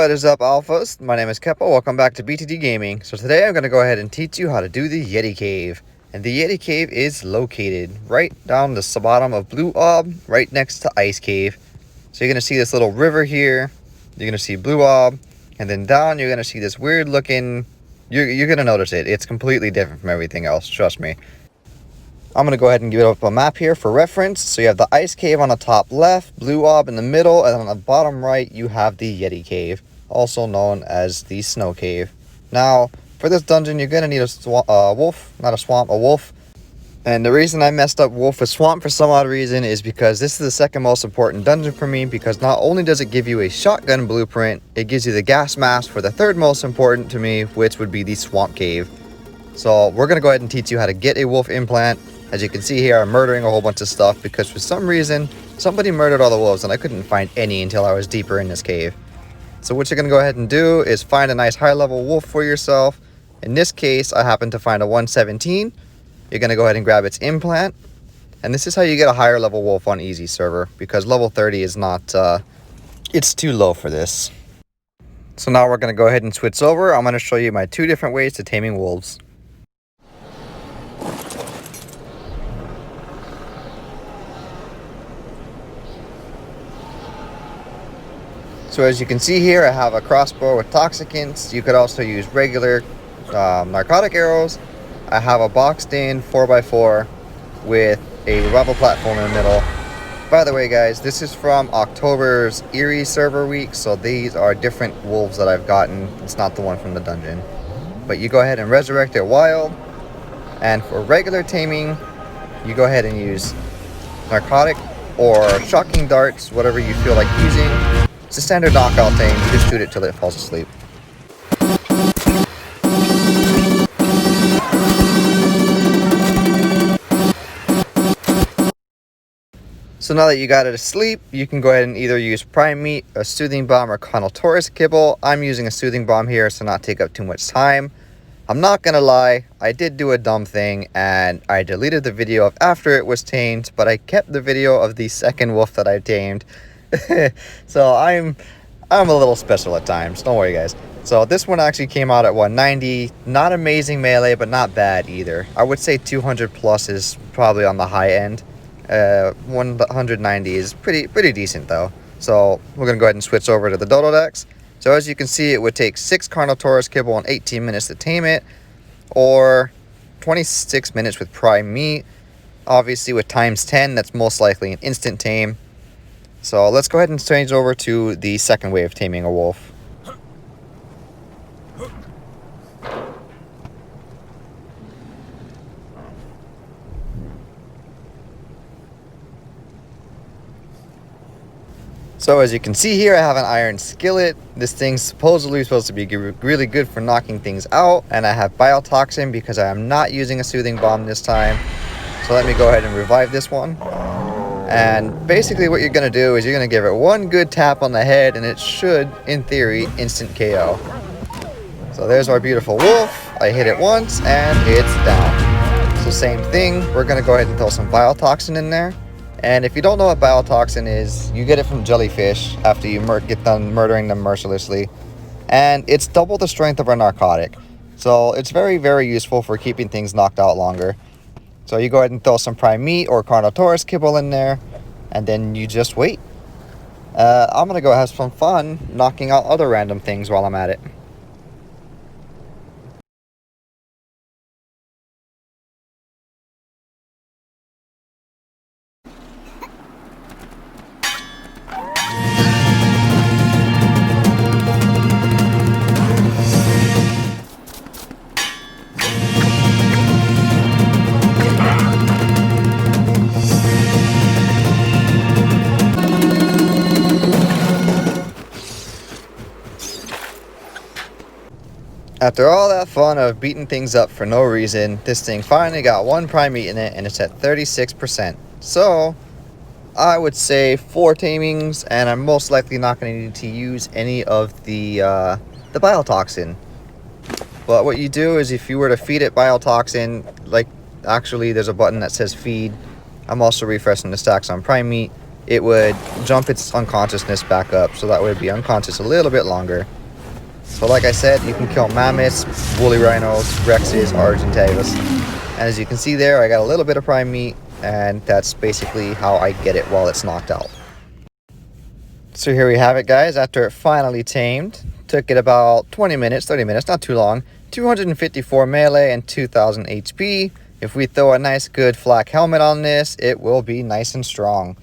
What is up, Alphas? My name is Kepa. Welcome back to BTD Gaming. So today I'm going to go ahead and teach you how to do the Yeti Cave. And the Yeti Cave is located right down the bottom of Blue Ob, right next to Ice Cave. So you're going to see this little river here. You're going to see Blue Ob. And then down you're going to see this weird looking... You're going to notice it. It's completely different from everything else. Trust me. I'm going to go ahead and give it up a map here for reference. So you have the Ice Cave on the top left, Blue Ob in the middle, and on the bottom right you have the Yeti Cave, also known as the Snow Cave. Now, for this dungeon you're going to need a wolf, not a swamp, a wolf. And the reason I messed up wolf with swamp for some odd reason is because this is the second most important dungeon for me, because not only does it give you a shotgun blueprint, it gives you the gas mask for the third most important to me, which would be the Swamp Cave. So we're going to go ahead and teach you how to get a wolf implant. As you can see here, I'm murdering a whole bunch of stuff because for some reason, somebody murdered all the wolves and I couldn't find any until I was deeper in this cave. So what you're going to go ahead and do is find a nice high-level wolf for yourself. In this case, I happen to find a 117. You're going to go ahead and grab its implant. And this is how you get a higher level wolf on easy server, because level 30 is not, it's too low for this. So now we're going to go ahead and switch over. I'm going to show you my two different ways to taming wolves. So as you can see here, I have a crossbow with toxicants. You could also use regular narcotic arrows. I have a boxed in 4x4 with a level platform in the middle. By the way guys, this is from October's Erie server week, so these are different wolves that I've gotten. It's not the one from the dungeon. But you go ahead and resurrect it wild. And for regular taming, you go ahead and use narcotic or shocking darts, whatever you feel like using. It's a standard knockout tame. You just shoot it till it falls asleep. So now that you got it asleep, you can go ahead and either use prime meat, a soothing bomb, or Carnotaurus kibble. I'm using a soothing bomb here to not take up too much time. I'm not gonna lie, I did do a dumb thing and I deleted the video of after it was tamed, but I kept the video of the second wolf that I tamed. So I'm a little special at times, don't worry guys. So this one actually came out at 190, not amazing melee, but not bad either. I would say 200 plus is probably on the high end. 190 is pretty decent though. So we're gonna go ahead and switch over to the Dodo Dex. So as you can see, it would take 6 Carnotaurus kibble and 18 minutes to tame it, or 26 minutes with prime meat. Obviously with times 10, that's most likely an instant tame. So let's go ahead and change over to the second way of taming a wolf. So as you can see here, I have an iron skillet. This thing's supposedly supposed to be really good for knocking things out. And I have biotoxin because I am not using a soothing bomb this time. So let me go ahead and revive this one. And basically what you're going to do is you're going to give it one good tap on the head and it should, in theory, instant KO. So there's our beautiful wolf. I hit it once and it's down. So same thing, we're going to go ahead and throw some biotoxin in there. And if you don't know what biotoxin is, you get it from jellyfish after you get done murdering them mercilessly. And it's double the strength of a narcotic. So it's very, very useful for keeping things knocked out longer. So you go ahead and throw some prime meat or Carnotaurus kibble in there, and then you just wait. I'm going to go have some fun knocking out other random things while I'm at it. After all that fun of beating things up for no reason, this thing finally got one prime meat in it and it's at 36%. So I would say 4 tamings, and I'm most likely not going to need to use any of the biotoxin. But what you do is if you were to feed it biotoxin, like actually there's a button that says feed. I'm also refreshing the stacks on prime meat. it would jump its unconsciousness back up, so that way it'd be unconscious a little bit longer. So like I said, you can kill mammoths, woolly rhinos, rexes, argentavis. And as you can see there, I got a little bit of prime meat, and that's basically how I get it while it's knocked out. So here we have it, guys. After it finally tamed, took it about 20 minutes, 30 minutes, not too long. 254 melee and 2000 HP. If we throw a nice good flak helmet on this, it will be nice and strong.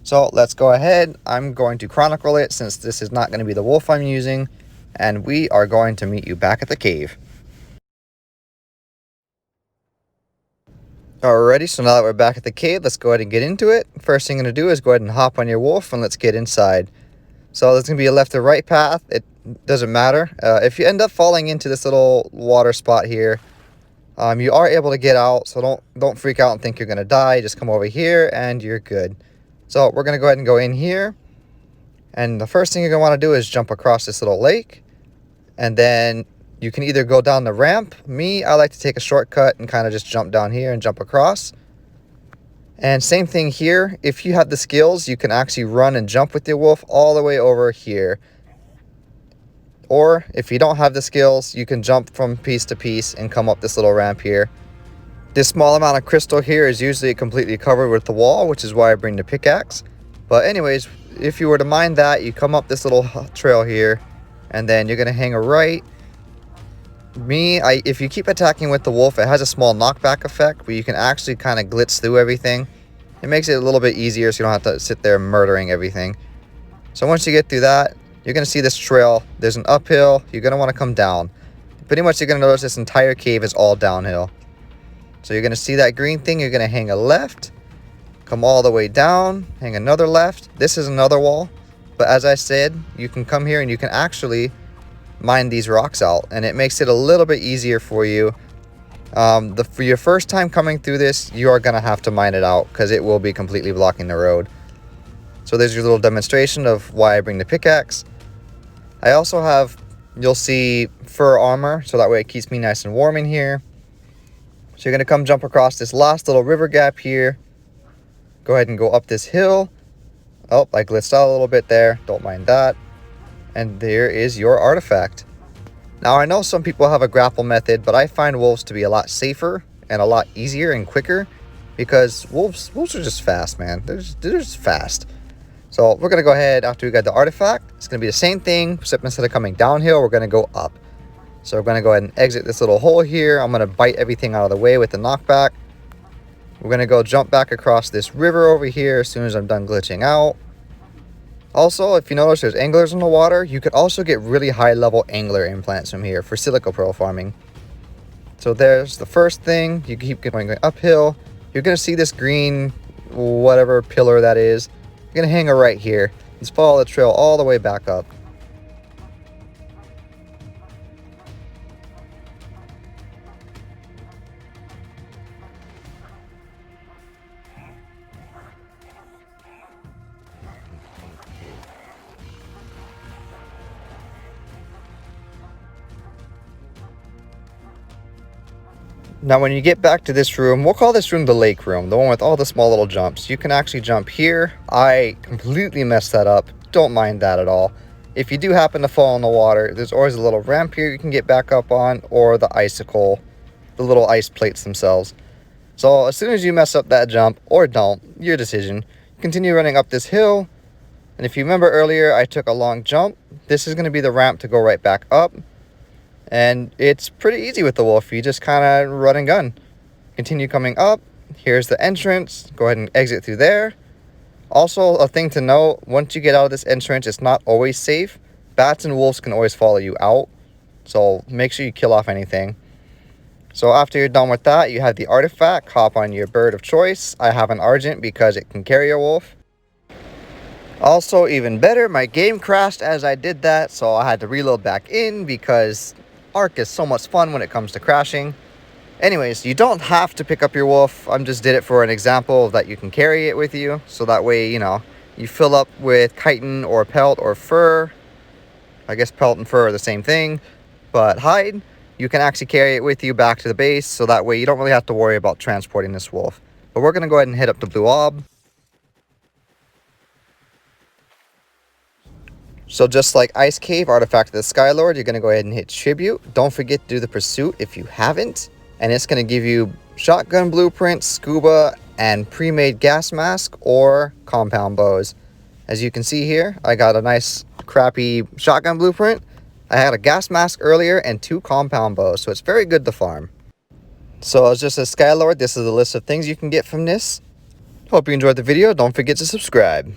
So let's go ahead. I'm going to chronicle it since this is not going to be the wolf I'm using. And we are going to meet you back at the cave. Alrighty, so now that we're back at the cave, let's go ahead and get into it. First thing I'm going to do is go ahead and hop on your wolf and let's get inside. So there's going to be a left or right path. It doesn't matter. If you end up falling into this little water spot here, you are able to get out. So don't freak out and think you're going to die. Just come over here and you're good. So we're going to go ahead and go in here. And the first thing you're going to want to do is jump across this little lake. And then you can either go down the ramp. Me, I like to take a shortcut and kind of just jump down here and jump across. And same thing here. If you have the skills, you can actually run and jump with your wolf all the way over here. Or if you don't have the skills, you can jump from piece to piece and come up this little ramp here. This small amount of crystal here is usually completely covered with the wall, which is why I bring the pickaxe. But anyways, if you were to mine that, you come up this little trail here, and then you're going to hang a right. If you keep attacking with the wolf, it has a small knockback effect where you can actually kind of glitz through everything. It makes it a little bit easier so you don't have to sit there murdering everything. So once you get through that, you're going to see this trail. There's an uphill. You're going to want to come down. Pretty much you're going to notice this entire cave is all downhill. So you're going to see that green thing. You're going to hang a left. Come all the way down. Hang another left. This is another wall. But as I said, you can come here and you can actually mine these rocks out, and it makes it a little bit easier for you. For your first time coming through this, you are going to have to mine it out because it will be completely blocking the road. So there's your little demonstration of why I bring the pickaxe. I also have, you'll see, fur armor, so that way it keeps me nice and warm in here. So you're going to come jump across this last little river gap here. Go ahead and go up this hill. Oh, I glitzed out a little bit there. Don't mind that. And there is your artifact. Now, I know some people have a grapple method, but I find wolves to be a lot safer and a lot easier and quicker because wolves are just fast, man. They're just fast. So we're going to go ahead after we got the artifact. It's going to be the same thing, except instead of coming downhill, we're going to go up. So we're going to go ahead and exit this little hole here. I'm going to bite everything out of the way with the knockback. We're going to go jump back across this river over here as soon as I'm done glitching out. Also, if you notice there's anglers in the water, you could also get really high level angler implants from here for silica pearl farming. So there's the first thing. You keep going uphill. You're going to see this green, whatever pillar that is. You're going to hang it right here. Just follow the trail all the way back up. Now when you get back to this room, we'll call this room the lake room, the one with all the small little jumps. You can actually jump here. I completely messed that up. Don't mind that at all. If you do happen to fall in the water, there's always a little ramp here you can get back up on, or the icicle, the little ice plates themselves. So as soon as you mess up that jump, or don't, your decision, continue running up this hill. And if you remember earlier, I took a long jump. This is going to be the ramp to go right back up. And it's pretty easy with the wolf. You just kind of run and gun. Continue coming up. Here's the entrance. Go ahead and exit through there. Also, a thing to note, once you get out of this entrance, it's not always safe. Bats and wolves can always follow you out. So make sure you kill off anything. So after you're done with that, you have the artifact. Hop on your bird of choice. I have an Argent because it can carry a wolf. Also, even better, my game crashed as I did that. So I had to reload back in because Ark is so much fun when it comes to crashing. Anyways, you don't have to pick up your wolf. I just did it for an example that you can carry it with you. So that way, you know, you fill up with chitin or pelt or fur. I guess pelt and fur are the same thing. But hide, you can actually carry it with you back to the base. So that way you don't really have to worry about transporting this wolf. But we're going to go ahead and head up to Blue Ob. So just like Ice Cave, Artifact of the Skylord, you're going to go ahead and hit Tribute. Don't forget to do the Pursuit if you haven't. And it's going to give you Shotgun Blueprint, Scuba, and Pre-Made Gas Mask or Compound Bows. As you can see here, I got a nice crappy Shotgun Blueprint. I had a Gas Mask earlier and 2 Compound Bows, so it's very good to farm. So as just a Skylord, this is a list of things you can get from this. Hope you enjoyed the video. Don't forget to subscribe.